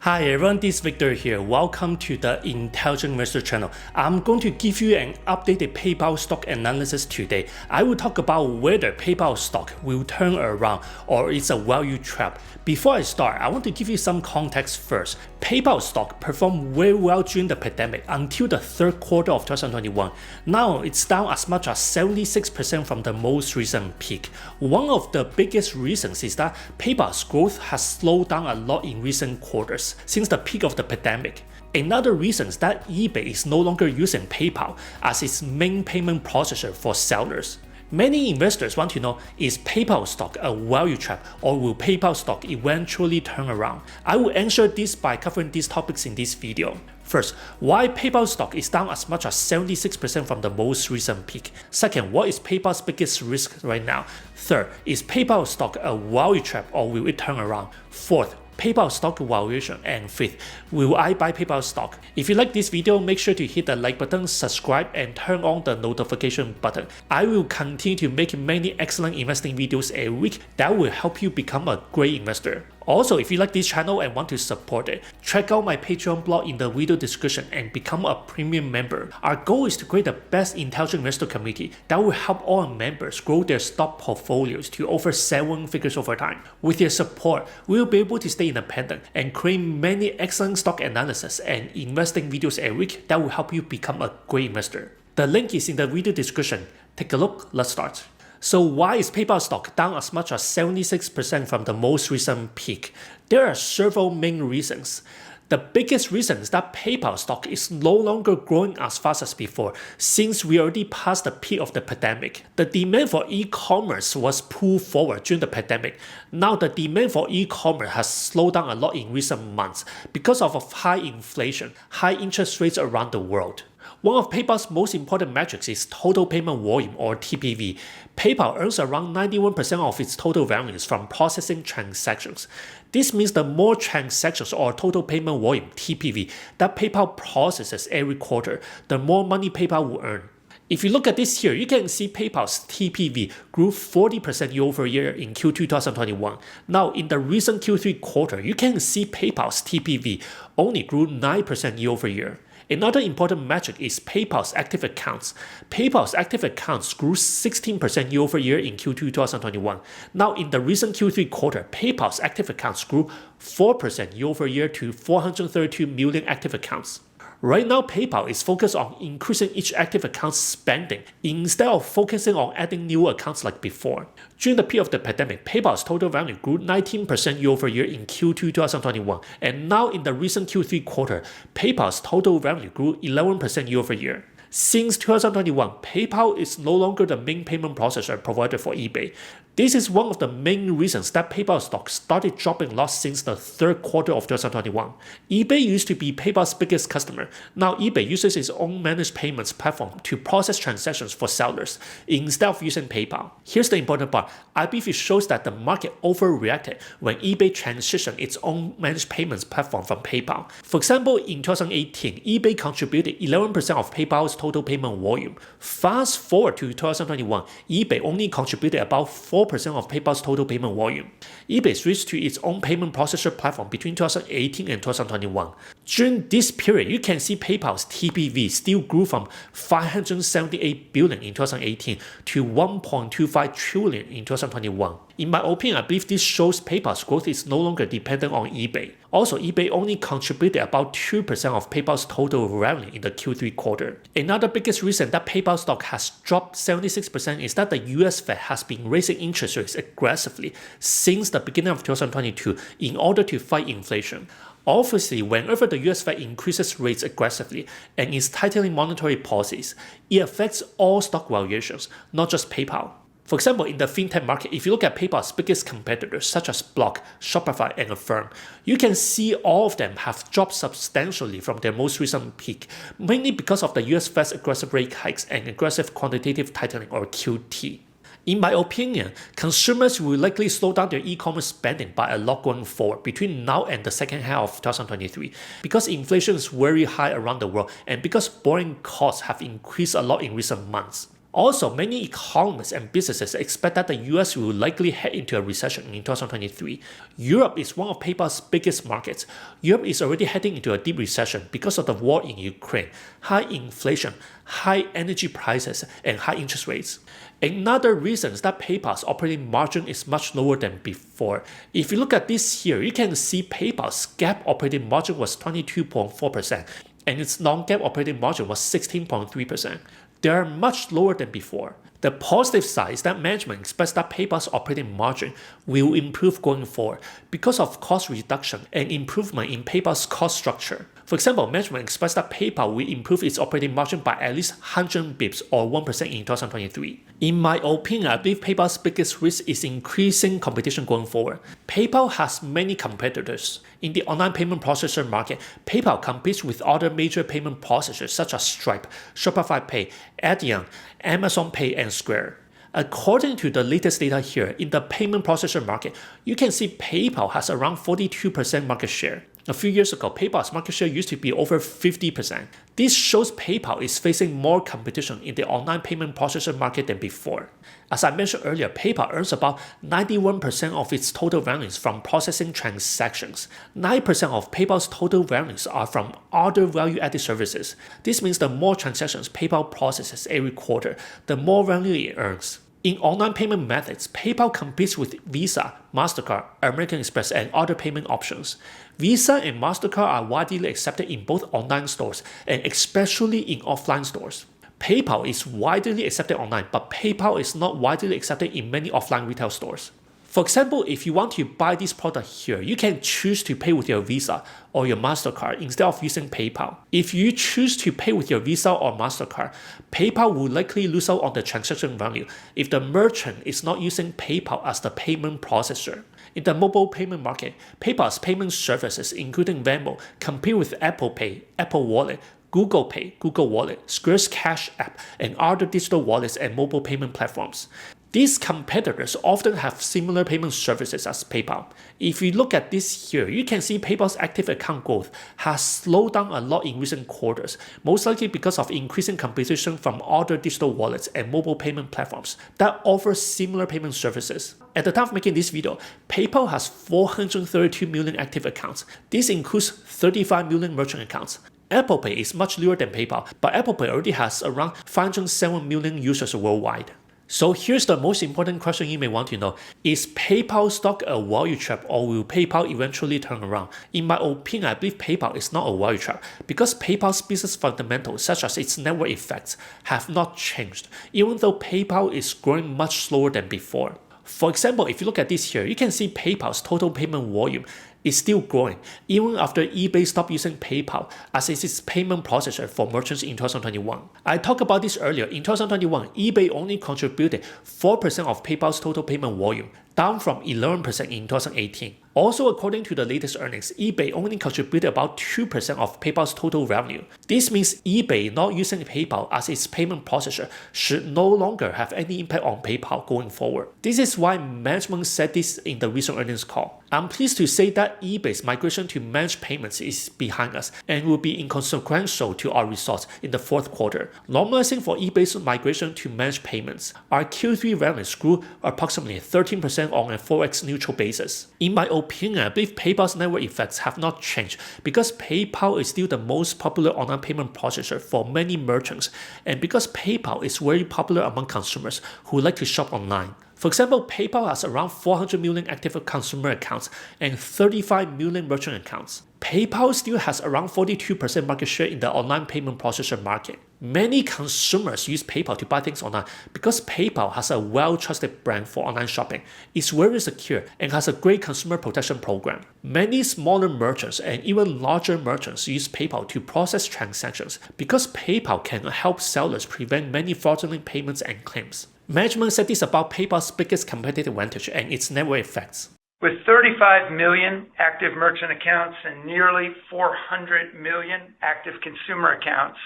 Hi everyone, this is Victor here. Welcome to the Intelligent Investor channel. I'm going to give you an updated PayPal stock analysis today. I will talk about whether PayPal stock will turn around or it's a value trap. Before I start, I want to give you some context first. PayPal stock performed very well during the pandemic until the third quarter of 2021. Now it's down as much as 76% from the most recent peak. One of the biggest reasons is that PayPal's growth has slowed down a lot in recent quarters since the peak of the pandemic. Another reason is that eBay is no longer using PayPal as its main payment processor for sellers. Many investors want to know, is PayPal stock a value trap or will PayPal stock eventually turn around? I will answer this by covering these topics in this video. First, why PayPal stock is down as much as 76% from the most recent peak. Second, what is PayPal's biggest risk right now? Third, is PayPal stock a value trap or will it turn around? Fourth, PayPal stock valuation. And fifth, will I buy PayPal stock? If you like this video, make sure to hit the like button, subscribe, and turn on the notification button. I will continue to make many excellent investing videos a week that will help you become a great investor. Also, if you like this channel and want to support it, check out my Patreon blog in the video description and become a premium member. Our goal is to create the best intelligent investor community that will help all members grow their stock portfolios to over 7 figures over time. With your support, we will be able to stay independent and create many excellent stock analysis and investing videos a week that will help you become a great investor. The link is in the video description. Take a look, let's start. So why is PayPal stock down as much as 76% from the most recent peak? There are several main reasons. The biggest reason is that PayPal stock is no longer growing as fast as before since we already passed the peak of the pandemic. The demand for e-commerce was pulled forward during the pandemic. Now the demand for e-commerce has slowed down a lot in recent months because of high inflation, high interest rates around the world. One of PayPal's most important metrics is total payment volume or TPV. PayPal earns around 91% of its total revenues from processing transactions. This means the more transactions or total payment volume (TPV) that PayPal processes every quarter, the more money PayPal will earn. If you look at this here, you can see PayPal's TPV grew 40% year over year in Q2 2021. Now, in the recent Q3 quarter, you can see PayPal's TPV only grew 9% year over year. Another important metric is PayPal's active accounts. PayPal's active accounts grew 16% year over year in Q2 2021. Now, in the recent Q3 quarter, PayPal's active accounts grew 4% year over year to 432 million active accounts. Right now, PayPal is focused on increasing each active account's spending instead of focusing on adding new accounts like before. During the peak of the pandemic, PayPal's total revenue grew 19% year over year in Q2 2021, and now in the recent Q3 quarter, PayPal's total revenue grew 11% year over year. Since 2021, PayPal is no longer the main payment processor provider for eBay. This is one of the main reasons that PayPal stock started dropping a lot since the third quarter of 2021. eBay used to be PayPal's biggest customer. Now eBay uses its own managed payments platform to process transactions for sellers instead of using PayPal. Here's the important part. I believe it shows that the market overreacted when eBay transitioned its own managed payments platform from PayPal. For example, in 2018, eBay contributed 11% of PayPal's total payment volume. Fast forward to 2021, eBay only contributed about 4% of PayPal's total payment volume. eBay switched to its own payment processor platform between 2018 and 2021. During this period, you can see PayPal's TPV still grew from 578 billion in 2018 to 1.25 trillion in 2021. In my opinion, I believe this shows PayPal's growth is no longer dependent on eBay. Also, eBay only contributed about 2% of PayPal's total revenue in the Q3 quarter. Another biggest reason that PayPal stock has dropped 76% is that the US Fed has been raising interest rates aggressively since the beginning of 2022 in order to fight inflation. Obviously, whenever the US Fed increases rates aggressively and is tightening monetary policies, it affects all stock valuations, not just PayPal. For example, in the fintech market, if you look at PayPal's biggest competitors such as Block, Shopify, and Affirm, you can see all of them have dropped substantially from their most recent peak, mainly because of the US Fed's aggressive rate hikes and aggressive quantitative tightening or QT. In my opinion, consumers will likely slow down their e-commerce spending by a lot going forward between now and the second half of 2023 because inflation is very high around the world and because borrowing costs have increased a lot in recent months. Also, many economists and businesses expect that the US will likely head into a recession in 2023. Europe is one of PayPal's biggest markets. Europe is already heading into a deep recession because of the war in Ukraine, high inflation, high energy prices, and high interest rates. Another reason is that PayPal's operating margin is much lower than before. If you look at this here, you can see PayPal's GAAP operating margin was 22.4%, and its non-GAAP operating margin was 16.3%. They are much lower than before. The positive side is that management expects that PayPal's operating margin will improve going forward because of cost reduction and improvement in PayPal's cost structure. For example, management expects that PayPal will improve its operating margin by at least 100 bps or 1% in 2023. In my opinion, I believe PayPal's biggest risk is increasing competition going forward. PayPal has many competitors. In the online payment processor market, PayPal competes with other major payment processors such as Stripe, Shopify Pay, Adyen, Amazon Pay, and Square. According to the latest data here, in the payment processor market, you can see PayPal has around 42% market share. A few years ago, PayPal's market share used to be over 50%. This shows PayPal is facing more competition in the online payment processor market than before. As I mentioned earlier, PayPal earns about 91% of its total revenues from processing transactions. 9% of PayPal's total revenues are from other value-added services. This means the more transactions PayPal processes every quarter, the more revenue it earns. In online payment methods, PayPal competes with Visa, MasterCard, American Express, and other payment options. Visa and MasterCard are widely accepted in both online stores and especially in offline stores. PayPal is widely accepted online, but PayPal is not widely accepted in many offline retail stores. For example, if you want to buy this product here, you can choose to pay with your Visa or your MasterCard instead of using PayPal. If you choose to pay with your Visa or MasterCard, PayPal will likely lose out on the transaction value if the merchant is not using PayPal as the payment processor. In the mobile payment market, PayPal's payment services, including Venmo, compete with Apple Pay, Apple Wallet, Google Pay, Google Wallet, Square's Cash App, and other digital wallets and mobile payment platforms. These competitors often have similar payment services as PayPal. If you look at this here, you can see PayPal's active account growth has slowed down a lot in recent quarters, most likely because of increasing competition from other digital wallets and mobile payment platforms that offer similar payment services. At the time of making this video, PayPal has 432 million active accounts. This includes 35 million merchant accounts. Apple Pay is much lower than PayPal, but Apple Pay already has around 507 million users worldwide. So here's the most important question you may want to know. Is PayPal stock a value trap, or will PayPal eventually turn around? In my opinion, I believe PayPal is not a value trap because PayPal's business fundamentals, such as its network effects, have not changed, even though PayPal is growing much slower than before. For example, if you look at this here, you can see PayPal's total payment volume is still growing, even after eBay stopped using PayPal as its payment processor for merchants in 2021. I talked about this earlier. In 2021, eBay only contributed 4% of PayPal's total payment volume, down from 11% in 2018. Also, according to the latest earnings, eBay only contributed about 2% of PayPal's total revenue. This means eBay not using PayPal as its payment processor should no longer have any impact on PayPal going forward. This is why management said this in the recent earnings call. I'm pleased to say that eBay's migration to managed payments is behind us and will be inconsequential to our results in the fourth quarter. Normalizing for eBay's migration to managed payments, our Q3 revenues grew approximately 13% on a forex neutral basis. In my opinion, I believe PayPal's network effects have not changed because PayPal is still the most popular online payment processor for many merchants, and because PayPal is very popular among consumers who like to shop online. For example, PayPal has around 400 million active consumer accounts and 35 million merchant accounts. PayPal still has around 42% market share in the online payment processor market. Many consumers use PayPal to buy things online because PayPal has a well-trusted brand for online shopping, is very secure, and has a great consumer protection program. Many smaller merchants and even larger merchants use PayPal to process transactions because PayPal can help sellers prevent many fraudulent payments and claims. Management said this about PayPal's biggest competitive advantage and its network effects. With 35 million active merchant accounts and nearly 400 million active consumer accounts,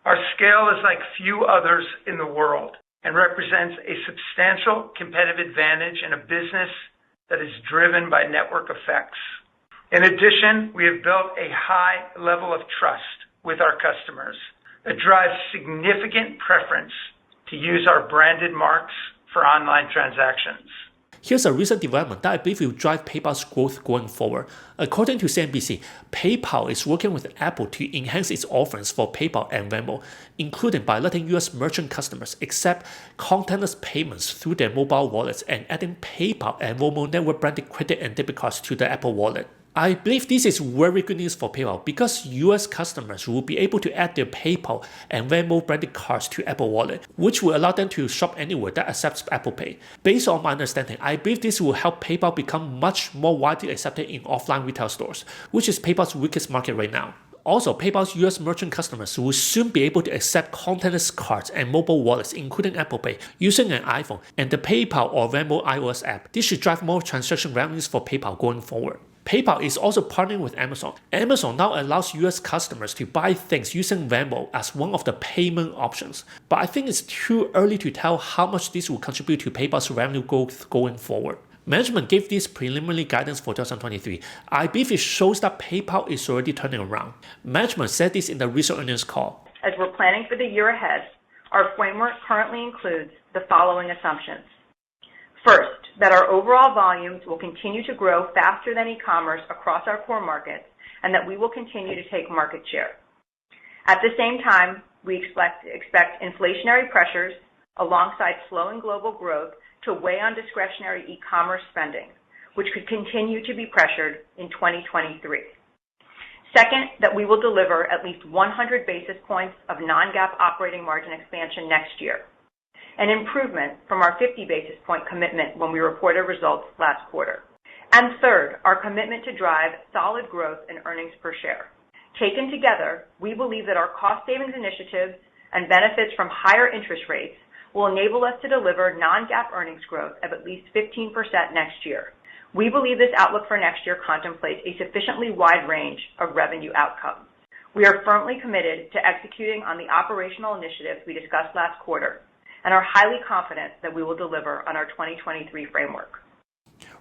our scale is like few others in the world and represents a substantial competitive advantage in a business that is driven by network effects. In addition, we have built a high level of trust with our customers that drives significant preference to use our branded marks for online transactions. Here's a recent development that I believe will drive PayPal's growth going forward. According to CNBC, PayPal is working with Apple to enhance its offerings for PayPal and Venmo, including by letting US merchant customers accept contactless payments through their mobile wallets and adding PayPal and Venmo network branded credit and debit cards to the Apple Wallet. I believe this is very good news for PayPal because US customers will be able to add their PayPal and Venmo branded cards to Apple Wallet, which will allow them to shop anywhere that accepts Apple Pay. Based on my understanding, I believe this will help PayPal become much more widely accepted in offline retail stores, which is PayPal's weakest market right now. Also, PayPal's US merchant customers will soon be able to accept contactless cards and mobile wallets, including Apple Pay, using an iPhone and the PayPal or Venmo iOS app. This should drive more transaction revenues for PayPal going forward. PayPal is also partnering with Amazon. Amazon now allows US customers to buy things using Venmo as one of the payment options. But I think it's too early to tell how much this will contribute to PayPal's revenue growth going forward. Management gave this preliminary guidance for 2023. I believe it shows that PayPal is already turning around. Management said this in the recent earnings call. As we're planning for the year ahead, our framework currently includes the following assumptions. First, that our overall volumes will continue to grow faster than e-commerce across our core markets and that we will continue to take market share. At the same time, we expect inflationary pressures alongside slowing global growth to weigh on discretionary e-commerce spending, which could continue to be pressured in 2023. Second, that we will deliver at least 100 basis points of non-GAAP operating margin expansion next year, an improvement from our 50 basis point commitment when we reported results last quarter. And third, our commitment to drive solid growth in earnings per share. Taken together, we believe that our cost savings initiatives and benefits from higher interest rates will enable us to deliver non-GAAP earnings growth of at least 15% next year. We believe this outlook for next year contemplates a sufficiently wide range of revenue outcomes. We are firmly committed to executing on the operational initiatives we discussed last quarter and are highly confident that we will deliver on our 2023 framework.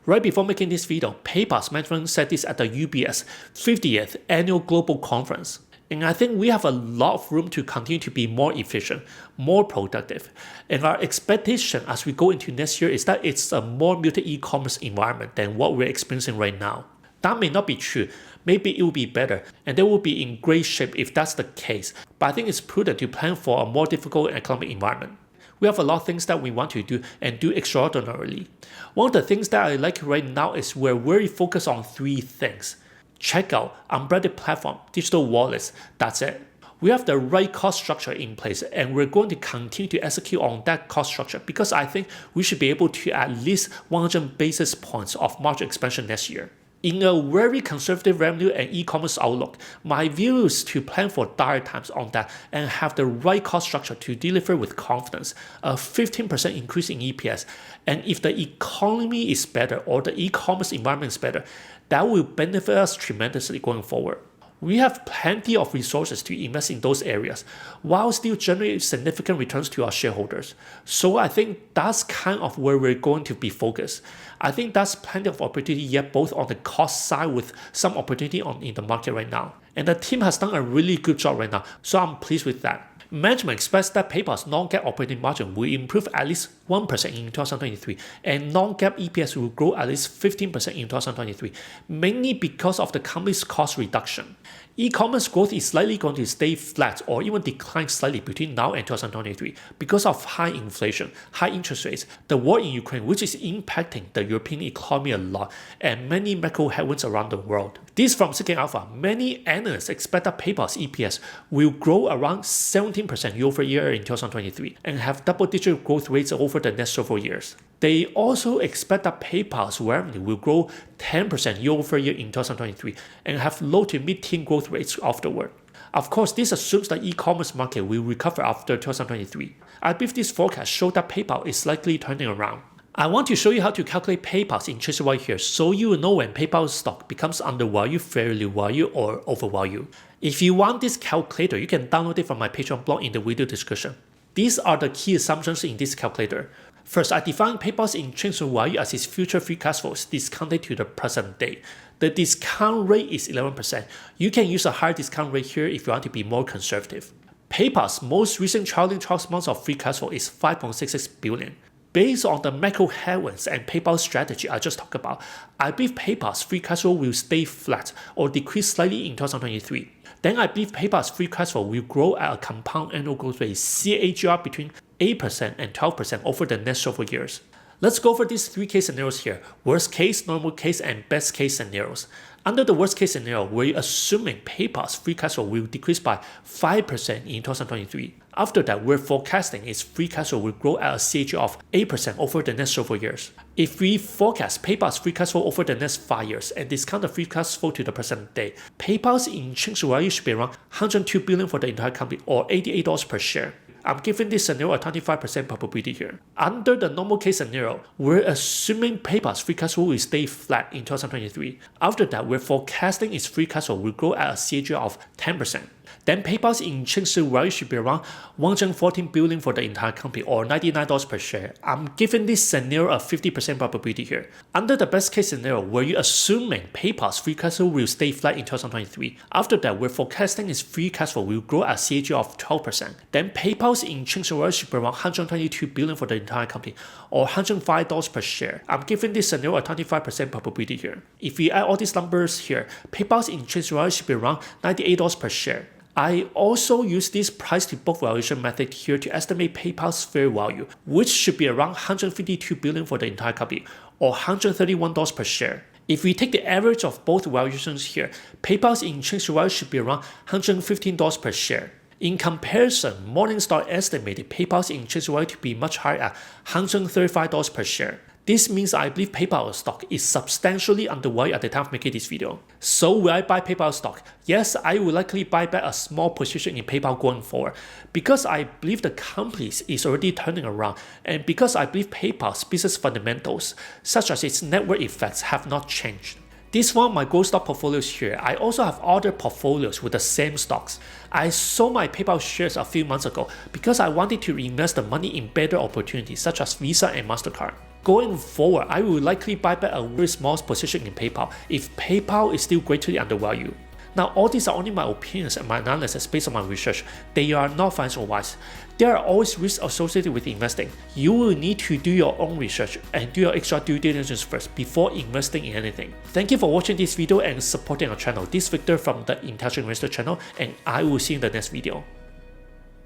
Right before making this video, PayPal's management said this at the UBS 50th Annual Global Conference. And I think we have a lot of room to continue to be more efficient, more productive. And our expectation as we go into next year is that it's a more muted e-commerce environment than what we're experiencing right now. That may not be true. Maybe it will be better, and they will be in great shape if that's the case. But I think it's prudent to plan for a more difficult economic environment. We have a lot of things that we want to do and do extraordinarily. One of the things that I like right now is we're very focused on three things. Checkout, unbranded platform, digital wallets, that's it. We have the right cost structure in place and we're going to continue to execute on that cost structure because I think we should be able to at least 100 basis points of margin expansion next year. In a very conservative revenue and e-commerce outlook, my view is to plan for dire times on that and have the right cost structure to deliver with confidence, a 15% increase in EPS. And if the economy is better or the e-commerce environment is better, that will benefit us tremendously going forward. We have plenty of resources to invest in those areas while still generating significant returns to our shareholders. So I think that's kind of where we're going to be focused. I think that's plenty of opportunity yet both on the cost side with some opportunity in the market right now. And the team has done a really good job right now, so I'm pleased with that. Management expects that PayPal's non-GAAP operating margin will improve at least 1% in 2023 and non-GAAP EPS will grow at least 15% in 2023, mainly because of the company's cost reduction. E-commerce growth is likely going to stay flat or even decline slightly between now and 2023 because of high inflation, high interest rates, the war in Ukraine, which is impacting the European economy a lot, and many macro headwinds around the world. This from Seeking Alpha. Many analysts expect that PayPal's EPS will grow around 17% year over year in 2023 and have double-digit growth rates over the next several years. They also expect that PayPal's revenue will grow 10% year over year in 2023 and have low to mid-teen growth rates afterward. Of course, this assumes the e-commerce market will recover after 2023. I believe this forecast shows that PayPal is likely turning around. I want to show you how to calculate PayPal's intrinsic value here so you will know when PayPal's stock becomes undervalued, fairly valued, or overvalued. If you want this calculator, you can download it from my Patreon blog in the video description. These are the key assumptions in this calculator. First, I define PayPal's intrinsic value as its future free cash flows discounted to the present day. The discount rate is 11%. You can use a higher discount rate here if you want to be more conservative. PayPal's most recent trailing 12 months of free cash flow is $5.66 billion. Based on the macro headwinds and PayPal's strategy I just talked about, I believe PayPal's free cash flow will stay flat or decrease slightly in 2023. Then I believe PayPal's free cash flow will grow at a compound annual growth rate CAGR between 8% and 12% over the next several years. Let's go over these 3 case scenarios here: worst case, normal case, and best case scenarios. Under the worst case scenario, we're assuming PayPal's free cash flow will decrease by 5% in 2023. After that, we're forecasting its free cash flow will grow at a CAGR of 8% over the next several years. If we forecast PayPal's free cash flow over the next 5 years and discount the free cash flow to the present day, PayPal's intrinsic value should be around $102 billion for the entire company, or $88 per share. I'm giving this scenario a 25% probability here. Under the normal case scenario, we're assuming PayPal's free cash flow will stay flat in 2023. After that, we're forecasting its free cash flow will grow at a CAGR of 10%. Then PayPal's intrinsic value should be around $114 billion for the entire company, or $99 per share. I'm giving this scenario a 50% probability here. Under the best case scenario, we're assuming PayPal's free cash flow will stay flat in 2023. After that, we're forecasting its free cash flow will grow at a CAGR of 12%. Then PayPal's intrinsic value should be around $122 billion for the entire company, or $105 per share. I'm giving this scenario a 25% probability here. If we add all these numbers here, PayPal's intrinsic value should be around $98 per share. I also use this price to book valuation method here to estimate PayPal's fair value, which should be around $152 billion for the entire company, or $131 per share. If we take the average of both valuations here, PayPal's intrinsic value should be around $115 per share. In comparison, Morningstar estimated PayPal's intrinsic value to be much higher at $135 per share. This means I believe PayPal stock is substantially undervalued at the time of making this video. So will I buy PayPal stock? Yes, I will likely buy back a small position in PayPal going forward, because I believe the company is already turning around, and because I believe PayPal's business fundamentals, such as its network effects, have not changed. This is one of my gold stock portfolios here. I also have other portfolios with the same stocks. I sold my PayPal shares a few months ago because I wanted to reinvest the money in better opportunities such as Visa and MasterCard. Going forward, I will likely buy back a very small position in PayPal if PayPal is still greatly undervalued. Now, all these are only my opinions and my analysis based on my research. They are not financial advice. There are always risks associated with investing. You will need to do your own research and do your extra due diligence first before investing in anything. Thank you for watching this video and supporting our channel. This is Victor from the Intelligent Investor channel, and I will see you in the next video.